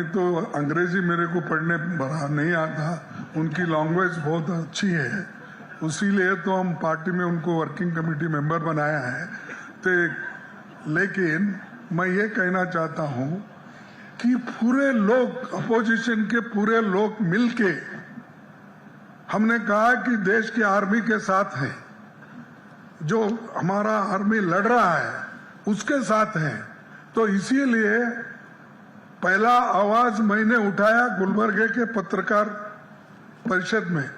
नहीं तो अंग्रेजी मेरे को पढ़ने बड़ा नहीं आता, उनकी लैंग्वेज बहुत अच्छी है, उसीलिए तो हम पार्टी में उनको वर्किंग कमेटी मेंबर बनाया है। तो लेकिन मैं ये कहना चाहता हूँ कि पूरे लोग, अपोजिशन के पूरे लोग मिलके हमने कहा कि देश की आर्मी के साथ है, जो हमारा आर्मी लड़ रहा है उसके साथ है। तो इसीलिए पहला आवाज मैंने उठाया गुलबर्गे के पत्रकार परिषद में।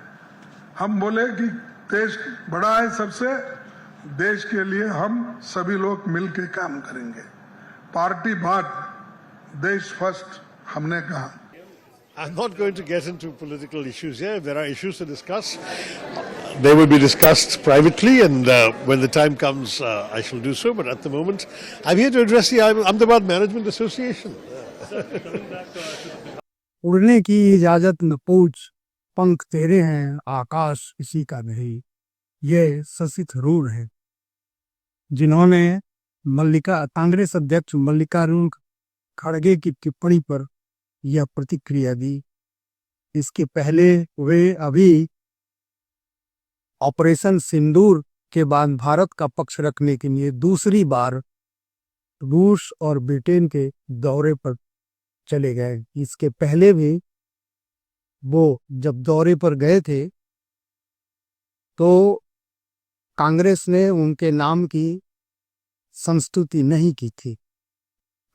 हम बोले कि देश बड़ा है सबसे, देश के लिए हम सभी लोग मिलकर काम करेंगे, पार्टी बात, देश फर्स्ट, हमने कहा। I'm not going to get into political issues here. There are issues to discuss. They will be discussed privately, and when the time comes, I shall do so. But at the moment, I'm here to address the Ahmedabad Management Association. उड़ने की इजाजत न पूछ, पंख तेरे हैं आकाश किसी का नहीं। ये शशि थरूर है, जिन्होंने कांग्रेस अध्यक्ष मल्लिकार्जुन खड़गे की टिप्पणी पर यह प्रतिक्रिया दी। इसके पहले वे अभी ऑपरेशन सिंदूर के बाद भारत का पक्ष रखने के लिए दूसरी बार रूस और ब्रिटेन के दौरे पर चले गए। इसके पहले भी वो जब दौरे पर गए थे तो कांग्रेस ने उनके नाम की संस्तुति नहीं की थी।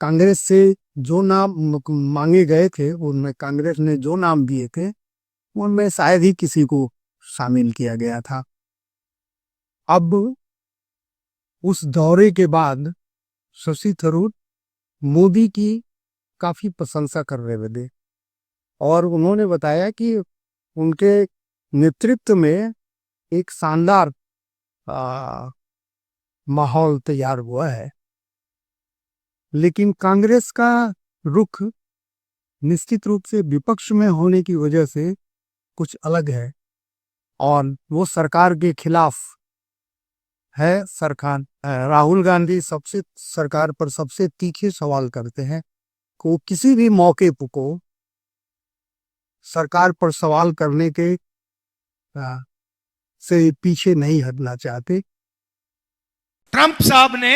कांग्रेस से जो नाम मांगे गए थे, उनमें कांग्रेस ने जो नाम दिए थे उनमें शायद ही किसी को शामिल किया गया था। अब उस दौरे के बाद शशि थरूर मोदी की काफी प्रशंसा कर रहे थे और उन्होंने बताया कि उनके नेतृत्व में एक शानदार माहौल तैयार हुआ है। लेकिन कांग्रेस का रुख निश्चित रूप से विपक्ष में होने की वजह से कुछ अलग है और वो सरकार के खिलाफ है। सरकार राहुल गांधी सरकार पर सबसे तीखे सवाल करते हैं को किसी भी मौके को सरकार पर सवाल करने के से पीछे नहीं हटना चाहते। ट्रंप साहब ने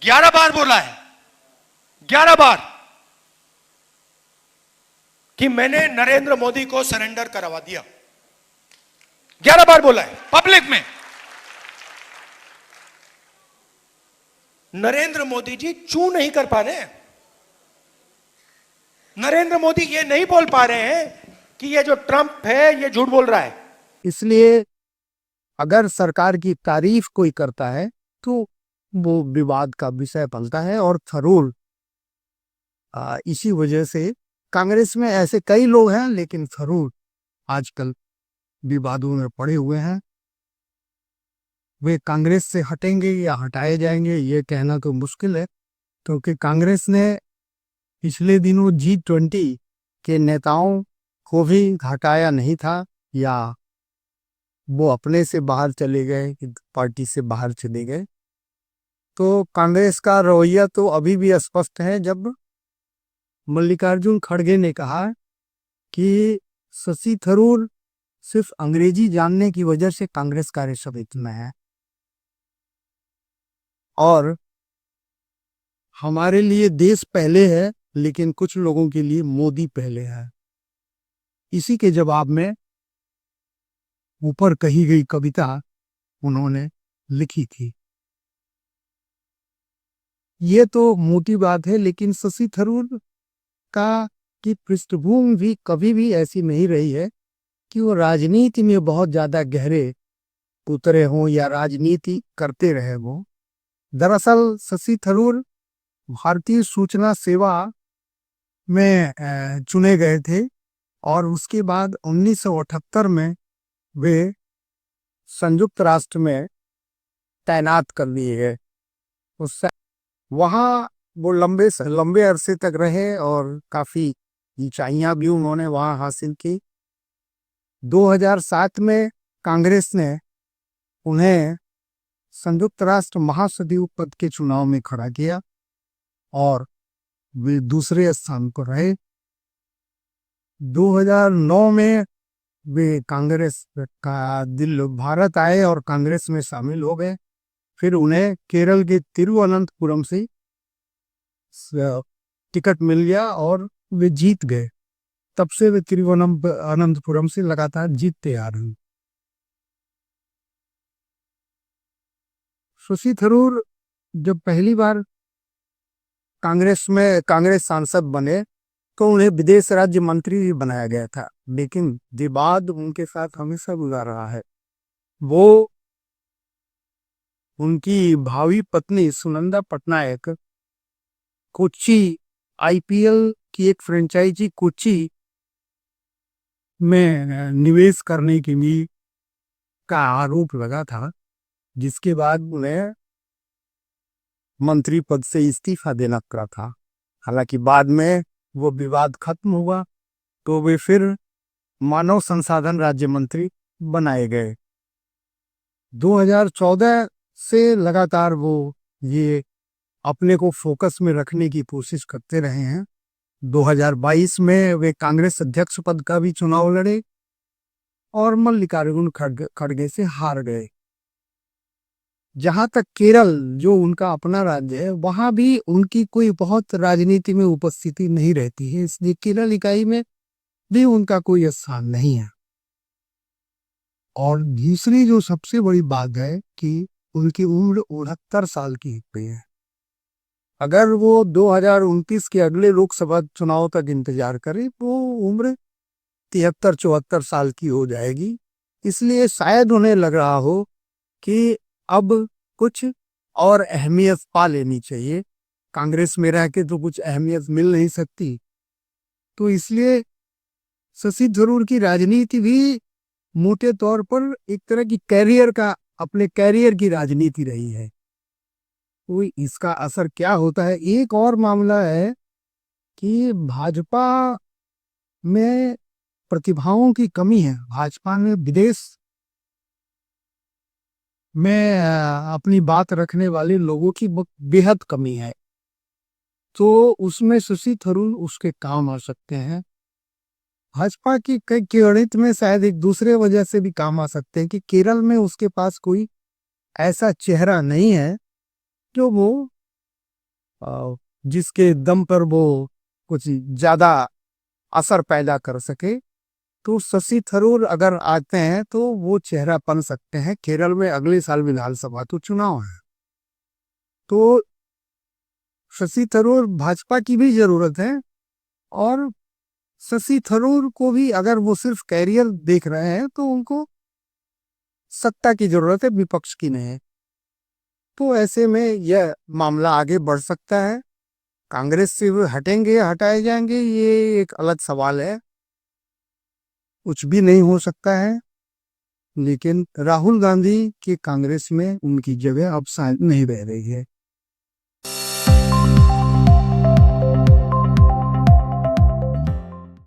11 बार बोला है, 11 बार, कि मैंने नरेंद्र मोदी को सरेंडर करवा दिया। 11 बार बोला है पब्लिक में। नरेंद्र मोदी जी चू नहीं कर पा रहे हैं। नरेंद्र मोदी ये नहीं बोल पा रहे हैं कि ये जो ट्रंप है ये झूठ बोल रहा है। इसलिए अगर सरकार की तारीफ कोई करता है तो वो विवाद का विषय बनता है और थरूर इसी वजह से कांग्रेस में ऐसे कई लोग हैं, लेकिन थरूर आजकल विवादों में पड़े हुए हैं। वे कांग्रेस से हटेंगे या हटाए जाएंगे ये कहना तो मुश्किल है, क्योंकि कांग्रेस ने पिछले दिनों G20 के नेताओं को भी हटाया नहीं था या वो अपने से बाहर चले गए, पार्टी से बाहर चले गए। तो कांग्रेस का रवैया तो अभी भी स्पष्ट है। जब मल्लिकार्जुन खड़गे ने कहा कि शशि थरूर सिर्फ अंग्रेजी जानने की वजह से कांग्रेस कार्यसमिति में है और हमारे लिए देश पहले है, लेकिन कुछ लोगों के लिए मोदी पहले है। इसी के जवाब में ऊपर कही गई कविता उन्होंने लिखी थी। ये तो मोटी बात है, लेकिन शशि थरूर का की पृष्ठभूमि भी कभी भी ऐसी नहीं रही है कि वो राजनीति में बहुत ज्यादा गहरे उतरे हों या राजनीति करते रहे वो। दरअसल शशि थरूर भारतीय सूचना सेवा में चुने गए थे और उसके बाद 1978 में वे संयुक्त राष्ट्र में तैनात कर दिए गए। उससे वहाँ वो लंबे अरसे तक रहे और काफी ऊंचाइयां भी उन्होंने वहां हासिल की। 2007 में कांग्रेस ने उन्हें संयुक्त राष्ट्र महासचिव पद के चुनाव में खड़ा किया और वे दूसरे स्थान पर रहे। 2009 में वे कांग्रेस का दिल भारत आए और कांग्रेस में शामिल हो गए। फिर उन्हें केरल के तिरुवनंतपुरम से टिकट मिल गया और वे जीत गए। तब से वे तिरुवनंतपुरम से लगातार जीतते आ रहे हैं। शशि थरूर जब पहली बार कांग्रेस सांसद बने तो उन्हें विदेश राज्य मंत्री भी बनाया गया था, लेकिन विवाद उनके साथ हमेशा जुड़ा रहा है। वो उनकी भावी पत्नी सुनंदा पटनायक कोच्चि आईपीएल की एक फ्रेंचाइजी कोच्चि में निवेश करने के लिए का आरोप लगा था, जिसके बाद उन्हें मंत्री पद से इस्तीफा देना पड़ा था। हालांकि बाद में वो विवाद खत्म हुआ तो वे फिर मानव संसाधन राज्य मंत्री बनाए गए। 2014 से लगातार वो ये अपने को फोकस में रखने की कोशिश करते रहे हैं। 2022 में वे कांग्रेस अध्यक्ष पद का भी चुनाव लड़े और मल्लिकार्जुन खड़गे से हार गए। जहां तक केरल जो उनका अपना राज्य है, वहां भी उनकी कोई बहुत राजनीति में उपस्थिति नहीं रहती है, इसलिए केरल इकाई में भी उनका कोई स्थान नहीं है। और दूसरी जो सबसे बड़ी बात है कि उनकी उम्र 69 साल की हो गई है। अगर वो 2029 के अगले लोकसभा चुनाव तक इंतजार करे वो उम्र 73-74 साल की हो जाएगी। इसलिए शायद उन्हें लग रहा हो कि अब कुछ और अहमियत पा लेनी चाहिए। कांग्रेस में रह के तो कुछ अहमियत मिल नहीं सकती, तो इसलिए शशि थरूर की राजनीति भी मोटे तौर पर एक तरह की अपने कैरियर की राजनीति रही है। तो इसका असर क्या होता है? एक और मामला है कि भाजपा में प्रतिभाओं की कमी है। भाजपा में विदेश में अपनी बात रखने वाले लोगों की बेहद कमी है, तो उसमें शशि थरूर उसके काम आ सकते हैं। भाजपा की कई गणित में शायद एक दूसरे वजह से भी काम आ सकते हैं कि केरल में उसके पास कोई ऐसा चेहरा नहीं है जो वो जिसके दम पर वो कुछ ज्यादा असर पैदा कर सके। तो शशि थरूर अगर आते हैं तो वो चेहरा बन सकते हैं। केरल में अगले साल विधानसभा तो चुनाव है, तो शशि थरूर भाजपा की भी जरूरत है और शशि थरूर को भी अगर वो सिर्फ कैरियर देख रहे हैं तो उनको सत्ता की जरूरत है, विपक्ष की नहीं। तो ऐसे में यह मामला आगे बढ़ सकता है। कांग्रेस से वो हटेंगे हटाए जाएंगे ये एक अलग सवाल है, कुछ भी नहीं हो सकता है। लेकिन राहुल गांधी की कांग्रेस में उनकी जगह अब शायद नहीं रह रही है।